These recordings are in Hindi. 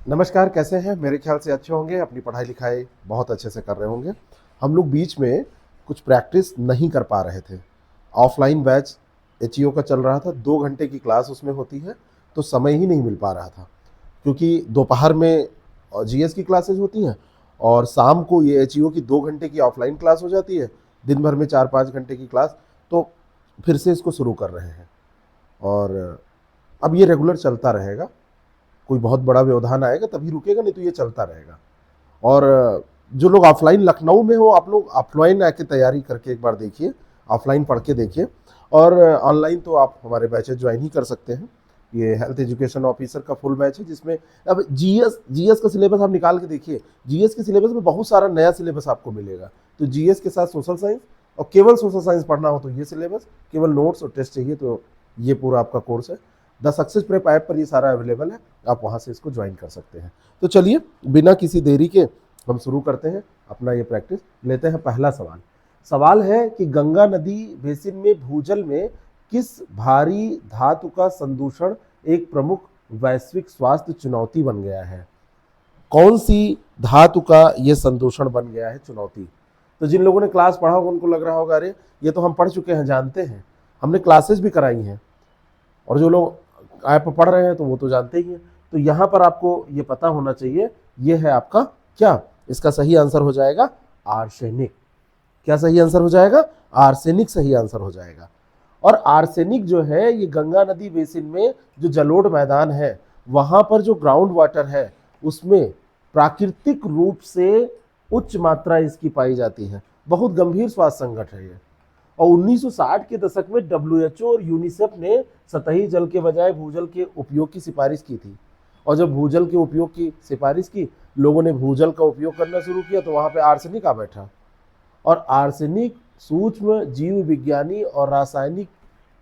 नमस्कार, कैसे हैं? मेरे ख्याल से अच्छे होंगे, अपनी पढ़ाई लिखाई बहुत अच्छे से कर रहे होंगे। हम लोग बीच में कुछ प्रैक्टिस नहीं कर पा रहे थे। ऑफलाइन बैच एचईओ का चल रहा था, 2 घंटे की क्लास उसमें होती है, तो समय ही नहीं मिल पा रहा था, क्योंकि दोपहर में जीएस की क्लासेज होती हैं और शाम को ये एचईओ की 2 घंटे की ऑफलाइन क्लास हो जाती है। दिन भर में 4-5 घंटे की क्लास, तो फिर से इसको शुरू कर रहे हैं और अब ये रेगुलर चलता रहेगा। कोई बहुत बड़ा व्यवधान आएगा तभी रुकेगा, नहीं तो ये चलता रहेगा। और जो लोग ऑफलाइन लखनऊ में हो, आप लोग ऑफलाइन आके तैयारी करके एक बार देखिए, ऑफलाइन पढ़ के देखिए। और ऑनलाइन तो आप हमारे बैचेज ज्वाइन ही कर सकते हैं। ये हेल्थ एजुकेशन ऑफिसर का फुल बैच है, जिसमें अब जीएस का सिलेबस आप निकाल के देखिए। जीएस के सिलेबस में बहुत सारा नया सिलेबस आपको मिलेगा। तो जीएस के साथ सोशल साइंस, और केवल सोशल साइंस पढ़ना हो तो ये सिलेबस, केवल नोट्स और टेस्ट चाहिए तो ये पूरा आपका कोर्स है। द सक्सेस प्रेप ऐप पर ये सारा अवेलेबल है, आप वहाँ से इसको ज्वाइन कर सकते हैं। तो चलिए, बिना किसी देरी के हम शुरू करते हैं अपना ये प्रैक्टिस। लेते हैं पहला सवाल। सवाल है कि गंगा नदी बेसिन में भूजल में किस भारी धातु का संदूषण एक प्रमुख वैश्विक स्वास्थ्य चुनौती बन गया है? कौन सी धातु का ये संदूषण बन गया है चुनौती? तो जिन लोगों ने क्लास पढ़ा होगा उनको लग रहा होगा, अरे ये तो हम पढ़ चुके हैं, जानते हैं, हमने क्लासेस भी कराई हैं। और जो लोग ऐप पढ़ रहे हैं तो वो तो जानते ही हैं। तो यहाँ पर आपको ये पता होना चाहिए, ये है आपका क्या? इसका सही आंसर हो जाएगा आर्सेनिक। क्या सही आंसर हो जाएगा? आर्सेनिक सही आंसर हो जाएगा। और आर्सेनिक जो है, ये गंगा नदी बेसिन में जो जलोढ़ मैदान है, वहां पर जो ग्राउंड वाटर है उसमें प्राकृतिक रूप से उच्च मात्रा इसकी पाई जाती है। बहुत गंभीर स्वास्थ्य संकट है ये। और 1960 के दशक में डब्ल्यूएचओ और यूनिसेफ ने सतही जल के बजाय भूजल के उपयोग की सिफारिश की थी। और जब भूजल के उपयोग की सिफारिश की, लोगों ने भूजल का उपयोग करना शुरू किया, तो वहां पे आर्सेनिक आ बैठा। और आर्सेनिक सूक्ष्म जीव विज्ञानी और रासायनिक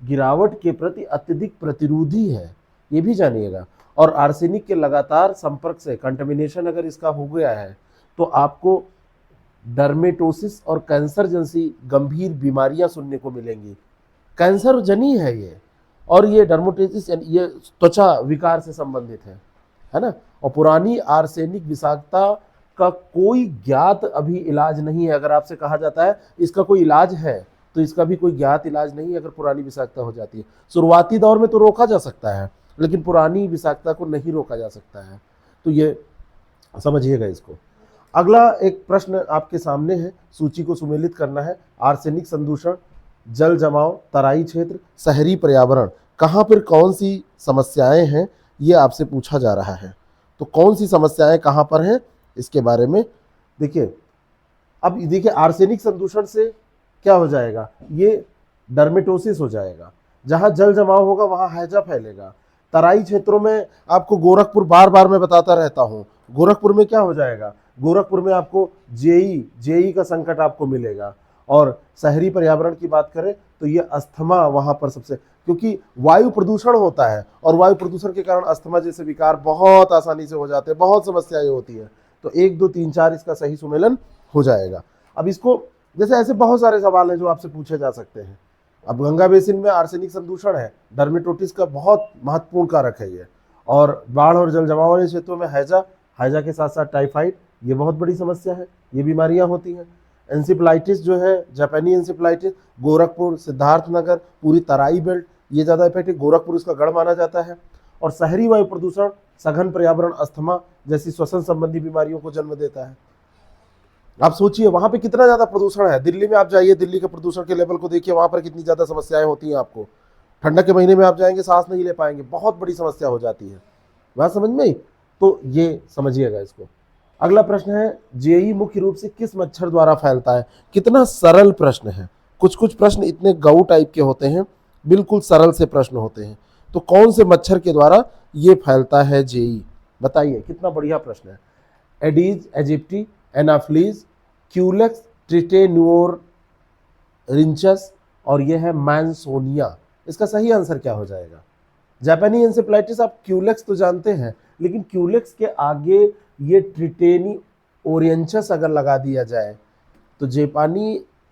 गिरावट के प्रति अत्यधिक प्रतिरोधी है, ये भी जानिएगा। और आर्सेनिक के लगातार संपर्क से, कंटेमिनेशन अगर इसका हो गया है, तो आपको डर्मेटोसिस और कैंसर जैसी गंभीर बीमारियां सुनने को मिलेंगी। कैंसर जनी है ये, और ये डर्मेटोसिस ये त्वचा विकार से संबंधित है ना। और पुरानी आर्सेनिक विषाक्तता का कोई ज्ञात अभी इलाज नहीं है। अगर आपसे कहा जाता है इसका कोई इलाज है, तो इसका भी कोई ज्ञात इलाज नहीं है। अगर पुरानी विषाक्तता हो जाती है, शुरुआती दौर में तो रोका जा सकता है, लेकिन पुरानी विषाक्तता को नहीं रोका जा सकता है। तो ये समझिएगा इसको। अगला एक प्रश्न आपके सामने है, सूची को सुमेलित करना है। आर्सेनिक संदूषण, जल जमाव, तराई क्षेत्र, शहरी पर्यावरण, कहाँ पर कौन सी समस्याएं हैं, ये आपसे पूछा जा रहा है। तो कौन सी समस्याएं कहाँ पर हैं, इसके बारे में देखिए। अब देखिए, आर्सेनिक संदूषण से क्या हो जाएगा? ये डर्मेटोसिस हो जाएगा। जहां जल जमाव होगा वहां हैजा फैलेगा। तराई क्षेत्रों में आपको गोरखपुर, बार बार मैं बताता रहता हूं, गोरखपुर में क्या हो जाएगा? गोरखपुर में आपको जेई का संकट आपको मिलेगा। और शहरी पर्यावरण की बात करें तो ये अस्थमा वहां पर सबसे, क्योंकि वायु प्रदूषण होता है, और वायु प्रदूषण के कारण अस्थमा जैसे विकार बहुत आसानी से हो जाते हैं, बहुत समस्याएं होती है। तो 1 2 3 4 इसका सही सुमेलन हो जाएगा। अब इसको, जैसे ऐसे बहुत सारे सवाल हैं जो आपसे पूछे जा सकते हैं। अब गंगा बेसिन में आर्सेनिक संदूषण है, डर्मेटोसिस का बहुत महत्वपूर्ण कारक है ये। और बाढ़ और जल जमाव वाले क्षेत्रों में हैजा के साथ साथ टाइफाइड, ये बहुत बड़ी समस्या है, ये बीमारियां होती हैं। एंसेफेलाइटिस जो है, जापानी एंसेफेलाइटिस, गोरखपुर, सिद्धार्थनगर, पूरी तराई बेल्ट, ये ज़्यादा इफेक्टिव, गोरखपुर इसका गढ़ माना जाता है। और शहरी वायु प्रदूषण, सघन पर्यावरण अस्थमा जैसी श्वसन संबंधी बीमारियों को जन्म देता है। आप सोचिए वहां पे कितना ज्यादा प्रदूषण है। दिल्ली में आप जाइए, दिल्ली के प्रदूषण के लेवल को देखिए, वहां पर कितनी ज्यादा समस्याएं होती हैं आपको। ठंडक के महीने में आप जाएंगे, सांस नहीं ले पाएंगे, बहुत बड़ी समस्या हो जाती है। बात समझ में आई? तो ये समझिएगा इसको। अगला प्रश्न है, जेई मुख्य रूप से किस मच्छर द्वारा फैलता है? कितना सरल प्रश्न है। कुछ कुछ प्रश्न इतने गऊ टाइप के होते हैं, बिल्कुल सरल से प्रश्न होते हैं। तो कौन से मच्छर के द्वारा ये फैलता है जेई? बताइए, कितना बढ़िया प्रश्न है। एडीज एजिप्टी, एनाफ्लीज, क्यूलेक्स ट्रिटेन्योरिंचस, और यह है मैंसोनिया। इसका सही आंसर क्या हो जाएगा? जापानी एंसेफ्लाइटिस, आप क्यूलेक्स तो जानते हैं, लेकिन क्यूलेक्स के आगे ये ट्रिटेनी ओरिएंचस अगर लगा दिया जाए तो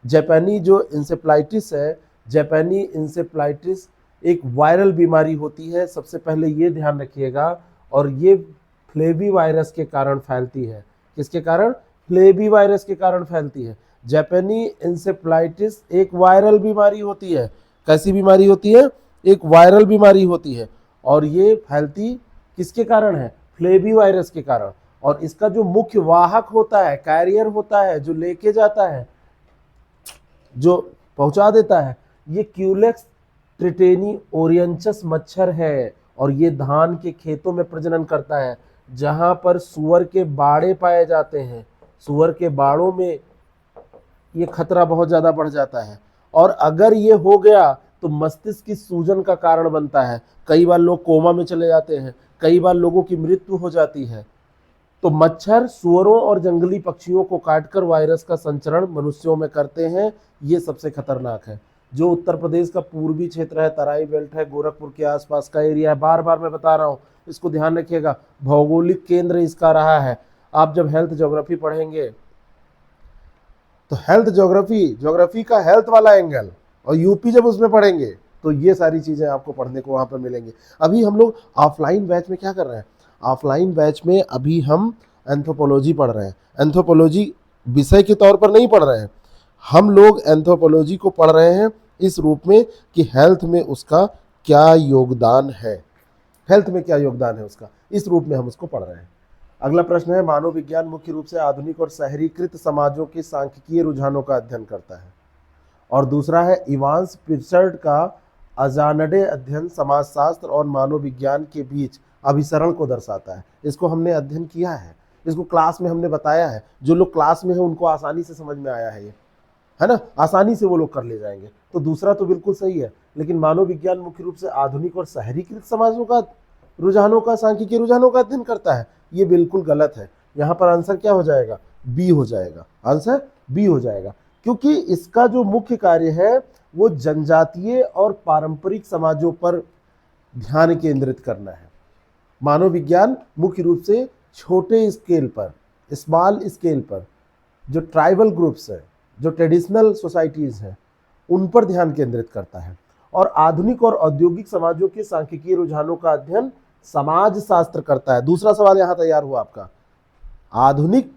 जापानी जो इंसेफ्लाइटिस है, जापानी इंसेफ्लाइटिस एक वायरल बीमारी होती है, सबसे पहले ये ध्यान रखिएगा। और ये फ्लेवी वायरस के कारण फैलती है। किसके कारण? फ्लेवी वायरस के कारण फैलती है। जापानी इंसेफ्लाइटिस एक वायरल बीमारी होती है। कैसी बीमारी होती है? एक वायरल बीमारी होती है, और ये फैलती किसके कारण है? फ्लेवी वायरस के कारण। और इसका जो मुख्य वाहक होता है, कैरियर होता है, जो लेके जाता है, जो पहुंचा देता है, ये क्यूलेक्स ट्रिटेनी ओरिएंचस मच्छर है। और ये धान के खेतों में प्रजनन करता है, जहां पर सुअर के बाड़े पाए जाते हैं। सुअर के बाड़ों में ये खतरा बहुत ज्यादा बढ़ जाता है, और अगर ये हो गया तो मस्तिष्क की सूजन का कारण बनता है। कई बार लोग कोमा में चले जाते हैं, कई बार लोगों की मृत्यु हो जाती है। तो मच्छर सुअरों और जंगली पक्षियों को काटकर वायरस का संचरण मनुष्यों में करते हैं। ये सबसे खतरनाक है। जो उत्तर प्रदेश का पूर्वी क्षेत्र है, तराई बेल्ट है, गोरखपुर के आसपास का एरिया है, बार बार मैं बता रहा हूँ, इसको ध्यान रखिएगा, भौगोलिक केंद्र इसका रहा है। आप जब हेल्थ ज्योग्राफी पढ़ेंगे तो हेल्थ ज्योग्राफी का हेल्थ वाला एंगल, और यूपी जब उसमें पढ़ेंगे तो ये सारी चीजें आपको पढ़ने को वहां पर मिलेंगी। अभी हम लोग ऑफलाइन बैच में क्या कर रहे हैं? ऑफलाइन बैच में अभी हम एंथ्रोपोलॉजी पढ़ रहे हैं। एंथ्रोपोलॉजी विषय के तौर पर नहीं पढ़ रहे हैं, हम लोग एंथ्रोपोलॉजी को पढ़ रहे हैं इस रूप में कि हेल्थ में उसका क्या योगदान है, हेल्थ में क्या योगदान है उसका, इस रूप में हम उसको पढ़ रहे हैं। अगला प्रश्न है, मानव विज्ञान मुख्य रूप से आधुनिक और शहरीकृत समाजों के सांख्यिकीय रुझानों का अध्ययन करता है। और दूसरा है, इवांस पिर्चर्ड का अजानडे अध्ययन समाजशास्त्र और मानव विज्ञान के बीच अभिसरण को दर्शाता है। इसको हमने अध्ययन किया है, इसको क्लास में हमने बताया है। जो लोग क्लास में है उनको आसानी से समझ में आया है, ये है ना, आसानी से वो लोग कर ले जाएंगे। तो दूसरा तो बिल्कुल सही है, लेकिन मानव विज्ञान मुख्य रूप से आधुनिक और शहरीकृत समाजों का रुझानों का सांख्यिकीय रुझानों का अध्ययन करता है, ये बिल्कुल गलत है। यहाँ पर आंसर क्या हो जाएगा? बी हो जाएगा, आंसर बी हो जाएगा, क्योंकि इसका जो मुख्य कार्य है वो जनजातीय और पारंपरिक समाजों पर ध्यान केंद्रित करना है। मानव विज्ञान मुख्य रूप से छोटे स्केल पर, स्मॉल स्केल पर, जो ट्राइबल ग्रुप्स है, जो ट्रेडिशनल सोसाइटीज हैं, उन पर ध्यान केंद्रित करता है। और आधुनिक और औद्योगिक समाजों के सांख्यिकीय रुझानों का अध्ययन समाज शास्त्र करता है। दूसरा सवाल यहां तैयार हुआ आपका, आधुनिक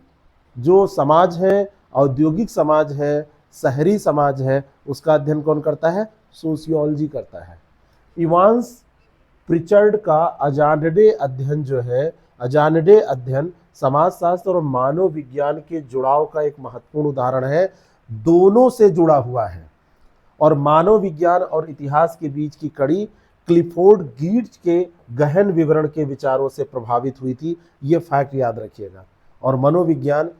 जो समाज है, औद्योगिक समाज है, शहरी समाज है, उसका अध्ययन कौन करता है? सोशियोलॉजी करता है। इवांस प्रिचर्ड का अजानडे अध्ययन जो है, अजानडे अध्ययन समाजशास्त्र और मानव विज्ञान के जुड़ाव का एक महत्वपूर्ण उदाहरण है। दोनों से जुड़ा हुआ है, और मानव विज्ञान और इतिहास के बीच की कड़ी क्लिफोर्ड गीट्स के गहन विवरण के विचारों से प्रभावित हुई थी। ये फैक्ट याद रखिएगा। और मनोविज्ञान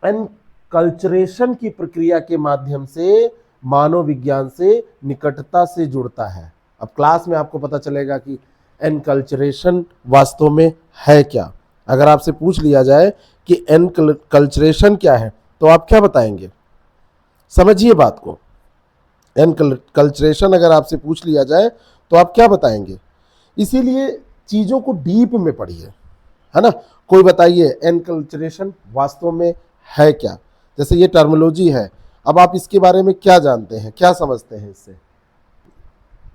एनकल्चरेशन की प्रक्रिया के माध्यम से मानव विज्ञान से निकटता से जुड़ता है। अब क्लास में आपको पता चलेगा कि एनकल्चरेशन वास्तव में है क्या। अगर आपसे पूछ लिया जाए कि एनकल्चरेशन क्या है तो आप क्या बताएंगे? समझिए बात को, एनकल्चरेशन अगर आपसे पूछ लिया जाए तो आप क्या बताएंगे? इसीलिए चीज़ों को डीप में पढ़िए, है ना। कोई बताइए एनकल्चरेशन वास्तव में है क्या? जैसे ये टर्मिनोलॉजी है, अब आप इसके बारे में क्या जानते हैं, क्या समझते हैं इससे,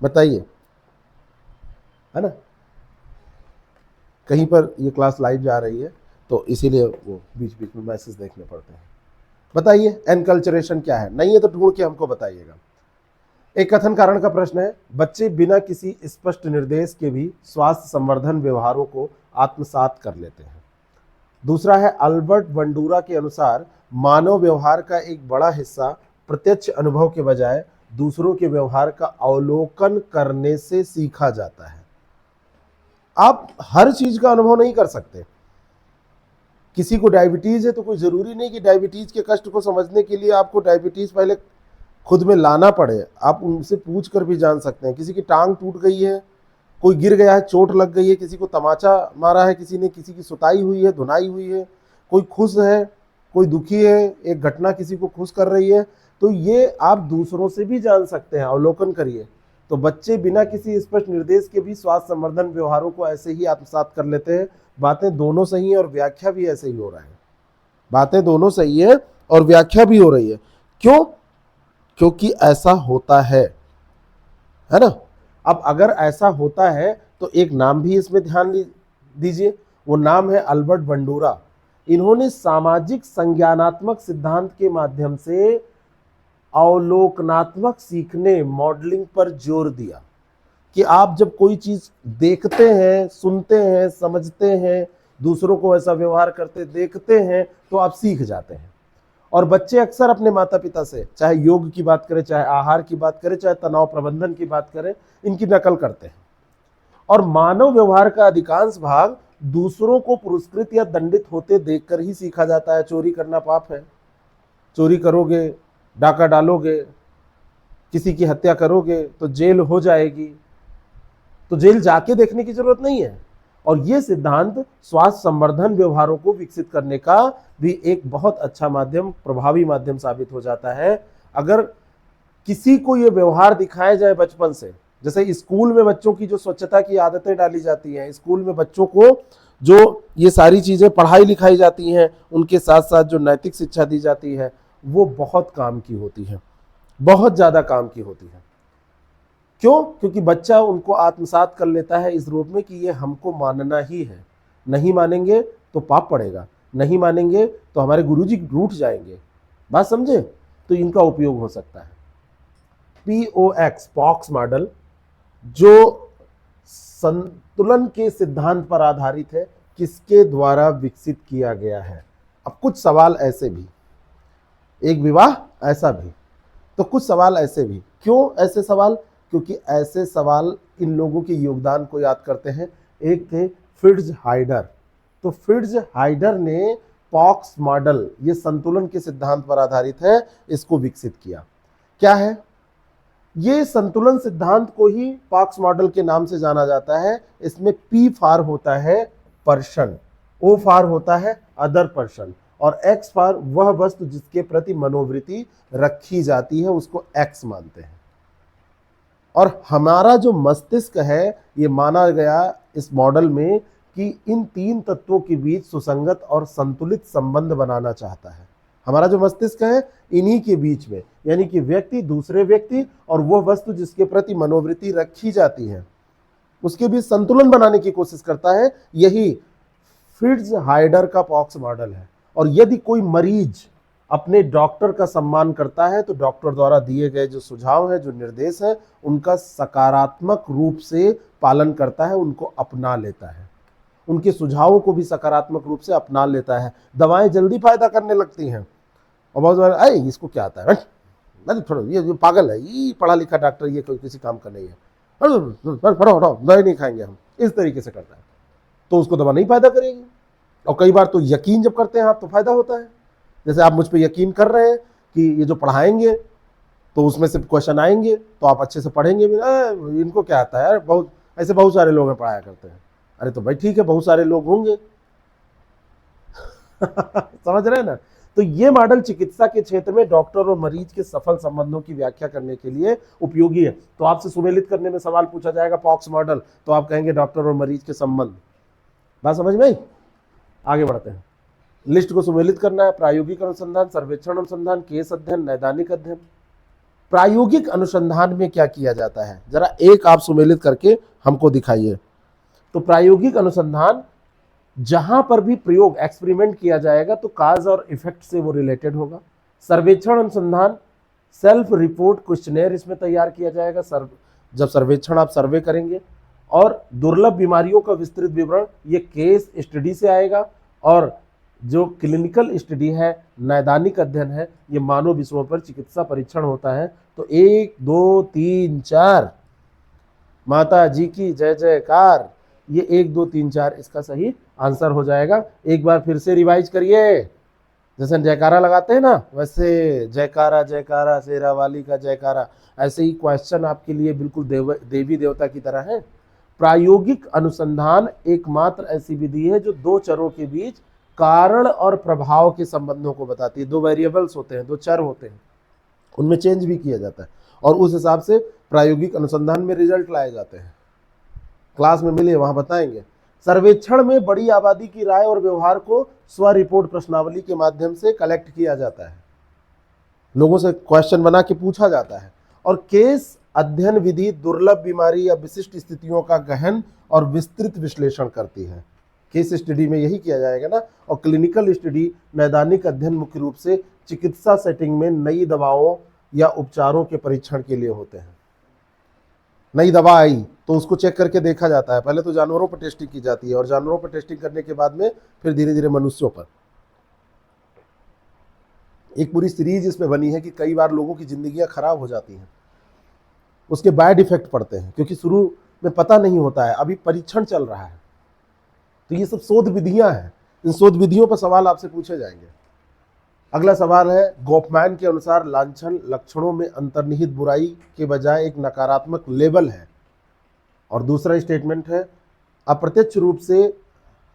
बताइए, है ना। कहीं पर ये क्लास लाइव जा रही है तो इसीलिए वो बीच बीच में मैसेज देखने पड़ते हैं। बताइए एनकल्चरेशन क्या है? नहीं है तो ढूंढ के हमको बताइएगा। एक कथन कारण का प्रश्न है, बच्चे बिना किसी स्पष्ट निर्देश के भी स्वास्थ्य संवर्धन व्यवहारों को आत्मसात कर लेते हैं। दूसरा है, अल्बर्ट बंडूरा के अनुसार मानव व्यवहार का एक बड़ा हिस्सा प्रत्यक्ष अनुभव के बजाय दूसरों के व्यवहार का अवलोकन करने से सीखा जाता है। आप हर चीज का अनुभव नहीं कर सकते। किसी को डायबिटीज है तो कोई जरूरी नहीं कि डायबिटीज के कष्ट को समझने के लिए आपको डायबिटीज पहले खुद में लाना पड़े। आप उनसे पूछ कर भी जान सकते हैं। किसी की टांग टूट गई है, कोई गिर गया है, चोट लग गई है, किसी को तमाचा मारा है, किसी ने किसी की सुताई हुई है, धुनाई हुई है, कोई खुश है, कोई दुखी है, एक घटना किसी को खुश कर रही है, तो ये आप दूसरों से भी जान सकते हैं। अवलोकन करिए। तो बच्चे बिना किसी स्पष्ट निर्देश के भी स्वास्थ्य संवर्धन व्यवहारों को ऐसे ही आत्मसात कर लेते हैं। बातें दोनों सही है और व्याख्या भी ऐसे ही हो रहा है। बातें दोनों सही है और व्याख्या भी हो रही है। क्यों? क्योंकि ऐसा होता है ना। अब अगर ऐसा होता है तो एक नाम भी इसमें ध्यान दीजिए, वो नाम है अल्बर्ट बंडूरा। इन्होंने सामाजिक संज्ञानात्मक सिद्धांत के माध्यम से अवलोकनात्मक सीखने, मॉडलिंग पर जोर दिया कि आप जब कोई चीज देखते हैं, सुनते हैं, समझते हैं, दूसरों को ऐसा व्यवहार करते देखते हैं तो आप सीख जाते हैं। और बच्चे अक्सर अपने माता पिता से, चाहे योग की बात करें, चाहे आहार की बात करें, चाहे तनाव प्रबंधन की बात करें, इनकी नकल करते हैं। और मानव व्यवहार का अधिकांश भाग दूसरों को पुरस्कृत या दंडित होते देखकर ही सीखा जाता है। चोरी करना पाप है, चोरी करोगे, डाका डालोगे, किसी की हत्या करोगे तो जेल हो जाएगी, तो जेल जाके देखने की जरूरत नहीं है। और ये सिद्धांत स्वास्थ्य संवर्धन व्यवहारों को विकसित करने का भी एक बहुत अच्छा माध्यम, प्रभावी माध्यम साबित हो जाता है। अगर किसी को ये व्यवहार दिखाया जाए बचपन से, जैसे स्कूल में बच्चों की जो स्वच्छता की आदतें डाली जाती हैं, स्कूल में बच्चों को जो ये सारी चीजें पढ़ाई लिखाई जाती हैं, उनके साथ साथ जो नैतिक शिक्षा दी जाती है, वो बहुत काम की होती है, बहुत ज्यादा काम की होती है। क्यों? क्योंकि बच्चा उनको आत्मसात कर लेता है इस रूप में कि ये हमको मानना ही है, नहीं मानेंगे तो पाप पड़ेगा, नहीं मानेंगे तो हमारे गुरुजी रूठ जाएंगे। बात समझे? तो इनका उपयोग हो सकता है। POX पॉक्स मॉडल जो संतुलन के सिद्धांत पर आधारित है, किसके द्वारा विकसित किया गया है? अब कुछ सवाल ऐसे भी, एक विवाह ऐसा भी, तो कुछ सवाल ऐसे भी। क्यों ऐसे सवाल? क्योंकि ऐसे सवाल इन लोगों के योगदान को याद करते हैं। एक थे फिट्ज हाइडर। तो फिट्ज हाइडर ने पॉक्स मॉडल, ये संतुलन के सिद्धांत पर आधारित है, इसको विकसित किया। क्या है ये संतुलन सिद्धांत? को ही पॉक्स मॉडल के नाम से जाना जाता है। इसमें P फॉर होता है पर्सन, O फॉर होता है अदर पर्सन, और X फॉर वह वस्तु जिसके प्रति मनोवृत्ति रखी जाती है, उसको X मानते हैं। और हमारा जो मस्तिष्क है, ये माना गया इस मॉडल में कि इन तीन तत्वों के बीच सुसंगत और संतुलित संबंध बनाना चाहता है। हमारा जो मस्तिष्क है, इन्हीं के बीच में, यानी कि व्यक्ति, दूसरे व्यक्ति और वह वस्तु जिसके प्रति मनोवृत्ति रखी जाती है, उसके बीच संतुलन बनाने की कोशिश करता है। यही फिट्ज हाइडर का पॉक्स मॉडल है। और यदि कोई मरीज अपने डॉक्टर का सम्मान करता है, तो डॉक्टर द्वारा दिए गए जो सुझाव है, जो निर्देश है, उनका सकारात्मक रूप से पालन करता है, उनको अपना लेता है, उनके सुझावों को भी सकारात्मक रूप से अपना लेता है। दवाएं जल्दी फायदा करने लगती हैं। और बहुत बार अरे इसको क्या आता है, नहीं थोड़ा ये पागल है, ये पढ़ा लिखा डॉक्टर, ये कोई किसी काम का नहीं है, हटाओ दवाई नहीं खाएंगे हम, इस तरीके से करता है, तो उसको दवा नहीं फायदा करेगी। और कई बार तो यकीन जब करते हैं आप, तो फायदा होता है। जैसे आप मुझ पर यकीन कर रहे हैं कि ये जो पढ़ाएंगे तो उसमें से क्वेश्चन आएंगे, तो आप अच्छे से पढ़ेंगे भी। इनको क्या आता है यार, बहुत ऐसे बहुत सारे लोग हैं पढ़ाया करते हैं। अरे तो भाई ठीक है, बहुत सारे लोग होंगे समझ रहे हैं ना? तो ये मॉडल चिकित्सा के क्षेत्र में डॉक्टर और मरीज के सफल संबंधों की व्याख्या करने के लिए उपयोगी है। तो आपसे सुमेलित करने में सवाल पूछा जाएगा पॉक्स मॉडल, तो आप कहेंगे डॉक्टर और मरीज के संबंध। बात समझ में आई? आगे बढ़ते हैं। लिस्ट को सुमेलित करना है। प्रायोगिक अनुसंधान, सर्वेक्षण अनुसंधान, केस अध्ययन, नैदानिक अध्ययन। प्रायोगिक अनुसंधान में क्या किया जाता है, जरा एक आप सुमेलित करके हमको दिखाइए। तो प्रायोगिक अनुसंधान, जहां पर भी प्रयोग, एक्सपेरिमेंट किया जाएगा, तो काज और इफेक्ट से वो रिलेटेड होगा। सर्वेक्षण अनुसंधान, सेल्फ रिपोर्ट क्वेश्चनेयर इसमें तैयार किया जाएगा। जब सर्वेक्षण आप सर्वे करेंगे। और दुर्लभ बीमारियों का विस्तृत विवरण, ये केस स्टडी से आएगा। और जो क्लिनिकल स्टडी है, नैदानिक अध्ययन है, ये मानव विषयों पर चिकित्सा परीक्षण होता है। तो 1 2 3 4, माता जी की जय जयकार, ये 1 2 3 4 इसका सही आंसर हो जाएगा। एक बार फिर से रिवाइज करिए, जैसे जयकारा लगाते हैं ना, वैसे जयकारा जयकारा शेरा वाली का जयकारा। ऐसे ही क्वेश्चन आपके लिए बिल्कुल देवी देवता की तरह है। प्रायोगिक अनुसंधान एकमात्र ऐसी विधि है जो दो चरों के बीच कारण और प्रभाव के संबंधों को बताती है। दो वेरिएबल्स होते हैं, दो चर होते हैं, उनमें चेंज भी किया जाता है, और उस हिसाब से प्रायोगिक अनुसंधान में रिजल्ट लाए जाते हैं। क्लास में मिले वहां बताएंगे। सर्वेक्षण में बड़ी आबादी की राय और व्यवहार को स्व रिपोर्ट प्रश्नावली के माध्यम से कलेक्ट किया जाता है, लोगों से क्वेश्चन बना के पूछा जाता है। और केस अध्ययन विधि दुर्लभ बीमारी या विशिष्ट स्थितियों का गहन और विस्तृत विश्लेषण करती है। केस स्टडी में यही किया जाएगा ना। और क्लिनिकल स्टडी नैदानिक अध्ययन मुख्य रूप से चिकित्सा सेटिंग में नई दवाओं या उपचारों के परीक्षण के लिए होते हैं। नई दवा आई तो उसको चेक करके देखा जाता है, पहले तो जानवरों पर टेस्टिंग की जाती है और जानवरों पर टेस्टिंग करने के बाद में फिर धीरे धीरे मनुष्यों पर। एक पूरी सीरीज इसमें बनी है कि कई बार लोगों की जिंदगियां खराब हो जाती हैं, उसके बैड इफेक्ट पड़ते हैं क्योंकि शुरू में पता नहीं होता है, अभी परीक्षण चल रहा है। तो ये सब शोध विधियां हैं, इन शोध विधियों पर सवाल आपसे पूछे जाएंगे। अगला सवाल है, गॉफमैन के अनुसार लांछन लक्षणों में अंतर्निहित बुराई के बजाय एक नकारात्मक लेबल है। और दूसरा स्टेटमेंट है, अप्रत्यक्ष रूप से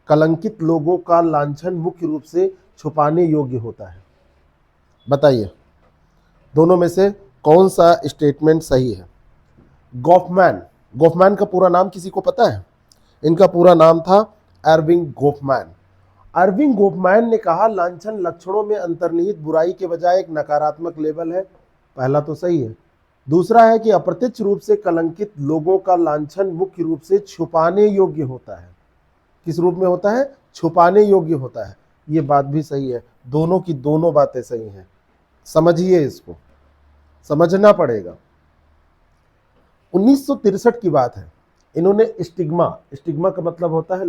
कलंकित लोगों का लांछन मुख्य रूप से छुपाने योग्य होता है। बताइए दोनों में से कौन सा स्टेटमेंट सही है? गॉफमैन का पूरा नाम किसी को पता है? इनका पूरा नाम था एर्विंग गॉफमैन। एर्विंग गॉफमैन ने कहा लांछन लक्षणों में अंतर्निहित बुराई के बजाय एक नकारात्मक लेबल है। पहला तो सही है। दूसरा है कि अप्रत्यक्ष रूप से कलंकित लोगों का लांछन मुख्य रूप से छुपाने योग्य होता है। किस रूप में होता है? छुपाने योग्य होता है। ये बात भी सही है, दोनों की दोनों बातें सही हैं। समझिए, इसको समझना पड़ेगा। 1963 की बात है, इन्होंने स्टिग्मा का मतलब होता है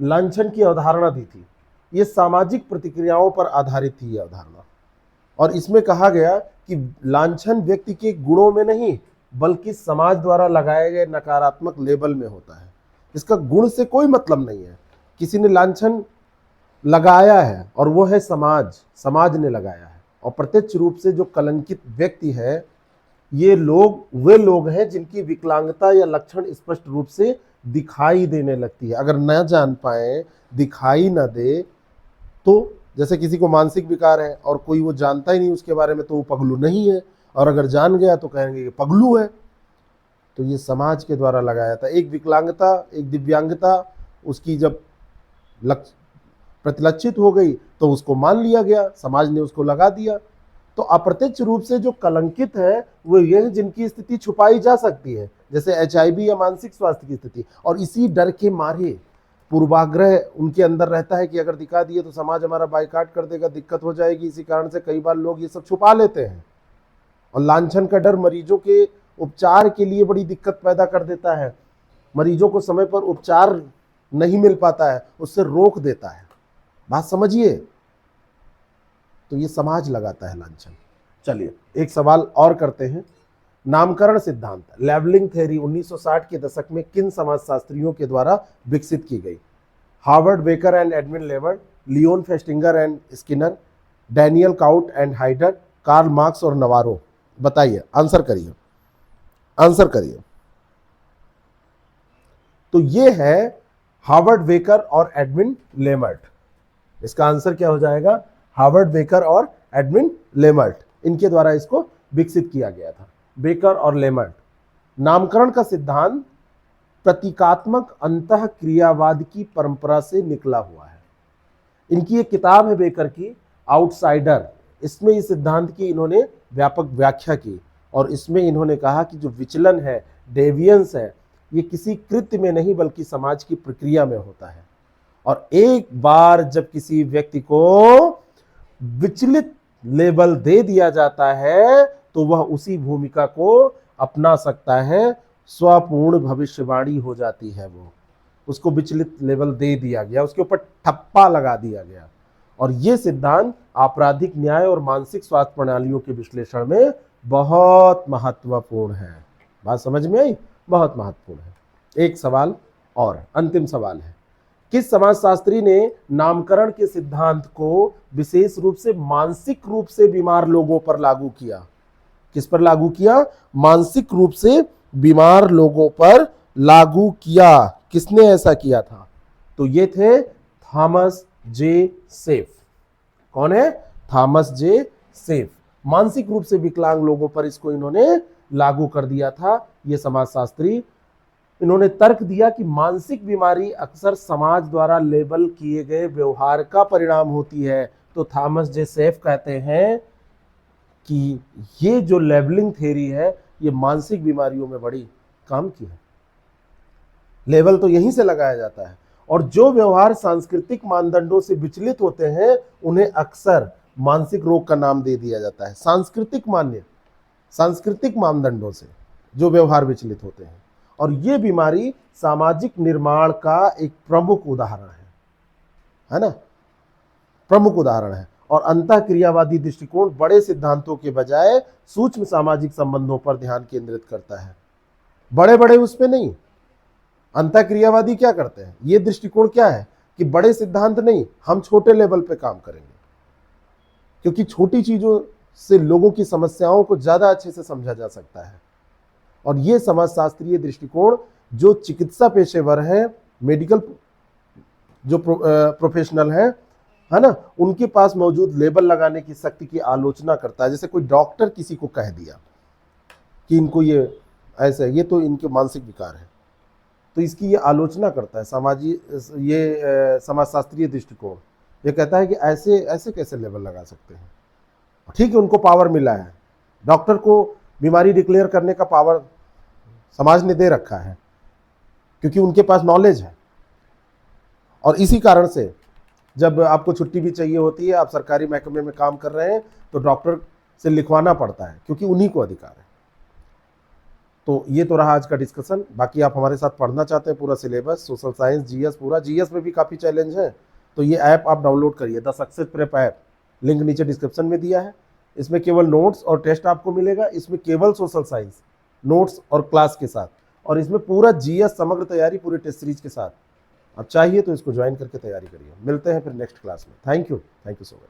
लांछन की अवधारणा दी थी। ये सामाजिक प्रतिक्रियाओं पर आधारित थी ये अवधारणा, और इसमें कहा गया कि लांछन व्यक्ति के गुणों में नहीं बल्कि समाज द्वारा लगाए गए नकारात्मक लेबल में होता है। इसका गुण से कोई मतलब नहीं है, किसी ने लांछन लगाया है और वो है समाज ने लगाया है। और प्रत्यक्ष रूप से जो कलंकित व्यक्ति है, ये वे लोग हैं जिनकी विकलांगता या लक्षण स्पष्ट रूप से दिखाई देने लगती है। अगर न जान पाए, दिखाई न दे, तो जैसे किसी को मानसिक विकार है और कोई वो जानता ही नहीं उसके बारे में, तो वो पगलू नहीं है, और अगर जान गया तो कहेंगे कि पगलू है। तो ये समाज के द्वारा लगाया था। एक विकलांगता, एक दिव्यांगता उसकी जब प्रतिलक्षित हो गई तो उसको मान लिया गया, समाज ने उसको लगा दिया। तो अप्रत्यक्ष रूप से जो कलंकित है वो ये है जिनकी स्थिति छुपाई जा सकती है, जैसे HIV या मानसिक स्वास्थ्य की स्थिति। और इसी डर के मारे पूर्वाग्रह उनके अंदर रहता है कि अगर दिखा दिए तो समाज हमारा बाइकाट कर देगा, दिक्कत हो जाएगी। इसी कारण से कई बार लोग ये सब छुपा लेते हैं। और लांछन का डर मरीजों के उपचार के लिए बड़ी दिक्कत पैदा कर देता है। मरीजों को समय पर उपचार नहीं मिल पाता है, उससे रोक देता है। बात समझिए। तो ये समाज लगाता है लांछन। चलिए एक सवाल और करते हैं। नामकरण सिद्धांत, लेबलिंग थ्योरी 1960 के दशक में किन समाजशास्त्रियों के द्वारा विकसित की गई? Harvard Becker and Edwin Lever, Leon Festinger and Skinner, Daniel Kout and Heider, Karl Marx और नवारो। बताइए, आंसर करिए। तो ये है हार्वर्ड बेकर और एडविन लेमर्ट। इसका आंसर क्या हो जाएगा? हार्वर्ड बेकर और एडविन लेमर्ट, इनके द्वारा इसको विकसित किया गया था। बेकर और लेमर्ट। नामकरण का सिद्धांत प्रतीकात्मक अंतःक्रियावाद की परंपरा से निकला हुआ है। इनकी एक किताब है बेकर की, आउटसाइडर। इसमें इस सिद्धांत की इन्होंने व्यापक व्याख्या की, और इसमें इन्होंने कहा कि जो विचलन है, डेवियंस है, ये किसी कृत्य में नहीं बल्कि समाज की प्रक्रिया में होता है। और एक बार जब किसी व्यक्ति को विचलित लेबल दे दिया जाता है तो वह उसी भूमिका को अपना सकता है। स्वपूर्ण भविष्यवाणी हो जाती है वो, उसको विचलित लेबल दे दिया गया, उसके ऊपर ठप्पा लगा दिया गया। और ये सिद्धांत आपराधिक न्याय और मानसिक स्वास्थ्य प्रणालियों के विश्लेषण में बहुत महत्वपूर्ण है। बात समझ में आई? बहुत महत्वपूर्ण है। एक सवाल और, अंतिम सवाल है, किस समाजशास्त्री ने नामकरण के सिद्धांत को विशेष रूप से मानसिक रूप से बीमार लोगों पर लागू किया? किस पर लागू किया? मानसिक रूप से बीमार लोगों पर लागू किया। किसने ऐसा किया था? तो ये थे थॉमस जे सेफ। कौन है? Thomas J safe. मानसिक रूप से विकलांग लोगों पर इसको इन्होंने लागू कर दिया था। ये समाजशास्त्री, इन्होंने तर्क दिया कि मानसिक बीमारी अक्सर समाज द्वारा लेबल किए गए व्यवहार का परिणाम होती है। तो थॉमस जे सेफ कहते हैं कि ये जो लेबलिंग थ्योरी है ये मानसिक बीमारियों में बड़ी काम की है। लेबल तो यहीं से लगाया जाता है। और जो व्यवहार सांस्कृतिक मानदंडों से विचलित होते हैं उन्हें अक्सर मानसिक रोग का नाम दे दिया जाता है। सांस्कृतिक मानदंडों से जो व्यवहार विचलित होते हैं, और ये बीमारी सामाजिक निर्माण का एक प्रमुख उदाहरण है ना, प्रमुख उदाहरण है। और अंतःक्रियावादी दृष्टिकोण बड़े सिद्धांतों के बजाय सूक्ष्म सामाजिक संबंधों पर ध्यान केंद्रित करता है, बड़े बड़े उस पे नहीं। अंतःक्रियावादी क्या करते हैं, ये दृष्टिकोण क्या है कि बड़े सिद्धांत नहीं, हम छोटे लेवल पे काम करेंगे, क्योंकि छोटी चीजों से लोगों की समस्याओं को ज्यादा अच्छे से समझा जा सकता है। और ये समाजशास्त्रीय दृष्टिकोण जो चिकित्सा पेशेवर हैं, मेडिकल जो प्रोफेशनल है ना, उनके पास मौजूद लेबल लगाने की शक्ति की आलोचना करता है। जैसे कोई डॉक्टर किसी को कह दिया कि इनको ये ऐसा है, ये तो इनके मानसिक विकार है, तो इसकी ये आलोचना करता है समाजशास्त्रीय दृष्टिकोण। ये कहता है कि ऐसे ऐसे कैसे लेबल लगा सकते हैं। ठीक है, उनको पावर मिला है, डॉक्टर को बीमारी डिक्लेयर करने का पावर समाज ने दे रखा है, क्योंकि उनके पास नॉलेज है। और इसी कारण से जब आपको छुट्टी भी चाहिए होती है, आप सरकारी महकमे में काम कर रहे हैं, तो डॉक्टर से लिखवाना पड़ता है, क्योंकि उन्हीं को अधिकार है। तो ये तो रहा आज का डिस्कशन। बाकी आप हमारे साथ पढ़ना चाहते हैं पूरा सिलेबस, सोशल साइंस, जीएस, पूरा जीएस में भी काफ़ी चैलेंज है, तो ये ऐप आप डाउनलोड करिए, the success prep app, link नीचे डिस्क्रिप्शन में दिया है। इसमें केवल नोट्स और टेस्ट आपको मिलेगा, इसमें केवल सोशल साइंस नोट्स और क्लास के साथ, और इसमें पूरा जीएस समग्र तैयारी पूरे टेस्ट सीरीज के साथ। आप चाहिए तो इसको ज्वाइन करके तैयारी करिए। मिलते हैं फिर नेक्स्ट क्लास में। Thank you so much.